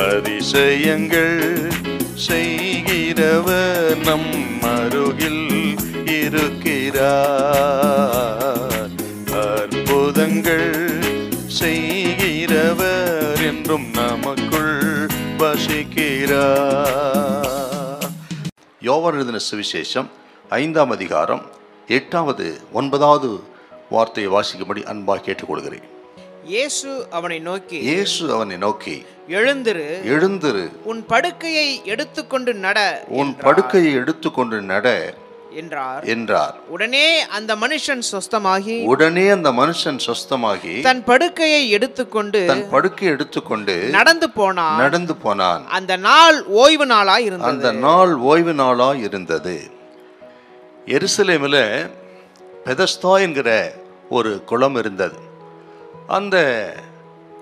அதிசயங்கள் செய்கிறவர் நம் அருகில் இருக்கிறார். அற்புதங்கள் செய்கிறவர் என்றும் நமக்குள் வசிக்கிறார். யோவான் எழுதின சுவிசேஷம் 5ஆம் அதிகாரம் 8வது 9வது வார்த்தையை வாசிக்கும்படி அன்பாக கேட்டுக்கொள்கிறேன். இயேசு அவனை நோக்கி எழுந்திரு, உன் படுக்கையை எடுத்துக்கொண்டு நட என்றார். உடனே அந்த மனுஷன் சொஸ்தமாகி தன் படுக்கையை எடுத்துக்கொண்டு நடந்து போனான். அந்த நாள் ஓய்வு நாளாய் இருந்தது. எருசலேமில் பெதஸ்தா என்கிற ஒரு குளம் இருந்தது. அந்த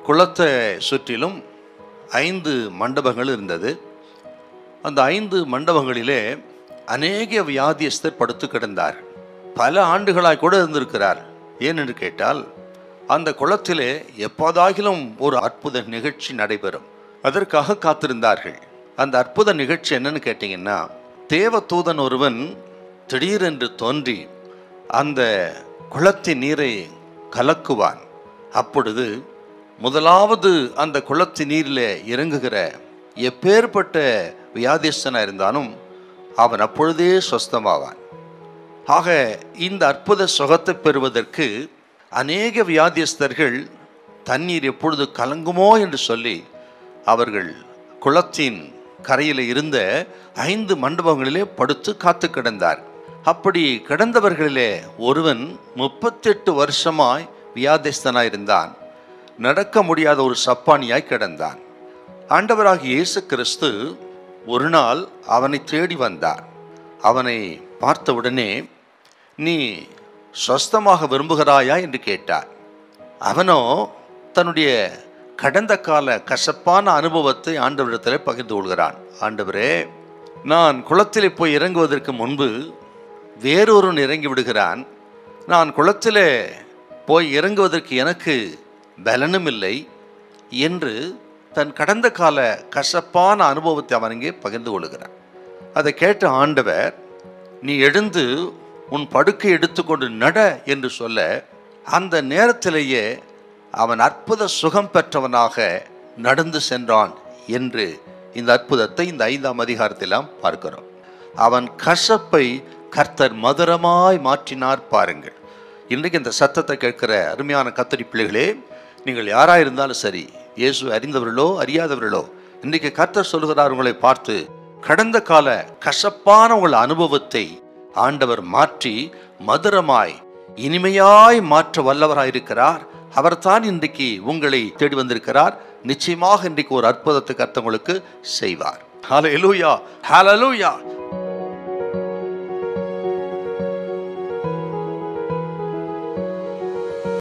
குளத்தை சுற்றிலும் 5 மண்டபங்கள் இருந்தது. அந்த 5 மண்டபங்களிலே அநேக வியாதியஸ்தர் படுத்து கிடந்தார். பல ஆண்டுகளாய் கூட இருந்திருக்கிறார். ஏனென்று கேட்டால், அந்த குளத்திலே எப்போதாகிலும் ஒரு அற்புத நிகழ்ச்சி நடைபெறும், அதற்காக காத்திருந்தார்கள். அந்த அற்புத நிகழ்ச்சி என்னன்னு கேட்டீங்கன்னா, தேவதூதன் ஒருவன் திடீரென்று தோன்றி அந்த குளத்தின் நீரை கலக்குவான். அப்பொழுது முதலாவது அந்த குளத்தின் நீரில் இறங்குகிற எப்பேற்பட்ட வியாதிஸ்தனாக இருந்தாலும் அவன் அப்பொழுதே சொஸ்தமாவான். ஆக இந்த அற்புத சுகத்தை பெறுவதற்கு அநேக வியாதிஸ்தர்கள் தண்ணீர் எப்பொழுது கலங்குமோ என்று சொல்லி அவர்கள் குளத்தின் கரையில் இருந்த 5 மண்டபங்களிலே படுத்து காத்து கிடந்தார். அப்படி கிடந்தவர்களிலே ஒருவன் 38 வருஷமாய் வியாதிஸ்தனாய் இருந்தான். நடக்க முடியாத ஒரு சப்பானியாய் கிடந்தான். ஆண்டவராகிய இயேசு கிறிஸ்து ஒரு நாள் அவனை தேடி வந்தார். அவனை பார்த்தவுடனே, நீ சொஸ்தமாக விரும்புகிறாயா என்று கேட்டார். அவனோ தன்னுடைய கடந்த கால கசப்பான அனுபவத்தை ஆண்டவரிடத்தில் பகிர்ந்து கொள்கிறான். ஆண்டவரே, நான் குளத்திலே போய் இறங்குவதற்கு முன்பு வேறொருவன் இறங்கி விடுகிறான். நான் குளத்திலே போய் இறங்குவதற்கு எனக்கு பலனும் இல்லை என்று தன் கடந்த கால கசப்பான அனுபவத்தை அவன் இங்கே பகிர்ந்து கொள்கிறான். அதை கேட்ட ஆண்டவர், நீ எழுந்து உன் படுக்கை எடுத்துக்கொண்டு நட என்று சொல்ல, அந்த நேரத்திலேயே அவன் அற்புத சுகம் பெற்றவனாக நடந்து சென்றான் என்று இந்த அற்புதத்தை இந்த 5ஆம் அதிகாரத்திலாம் பார்க்கிறோம். அவன் கசப்பை கர்த்தர் மதுரமாய் மாற்றினார். பாருங்கள், இன்றைக்கு இந்த சத்தத்தை கேட்கிற அருமையான கர்த்தருடைய பிள்ளைகளே, நீங்கள் யாராயிருந்தாலும் சரி, இயேசு அறிந்தவர்களோ அறியாதவர்களோ, இன்றைக்கு கர்த்தர் சொல்கிறார் உங்களை பார்த்து, கடந்த கால கசப்பான உங்கள் அனுபவத்தை ஆண்டவர் மாற்றி மதுரமாய் இனிமையாய் மாற்ற வல்லவராயிருக்கிறார். அவர்தான் இன்றைக்கு உங்களை தேடி வந்திருக்கிறார். நிச்சயமாக இன்றைக்கு ஒரு அற்புதத்தை கர்த்தர் உங்களுக்கு செய்வார். ஹல்லேலூயா, ஹல்லேலூயா.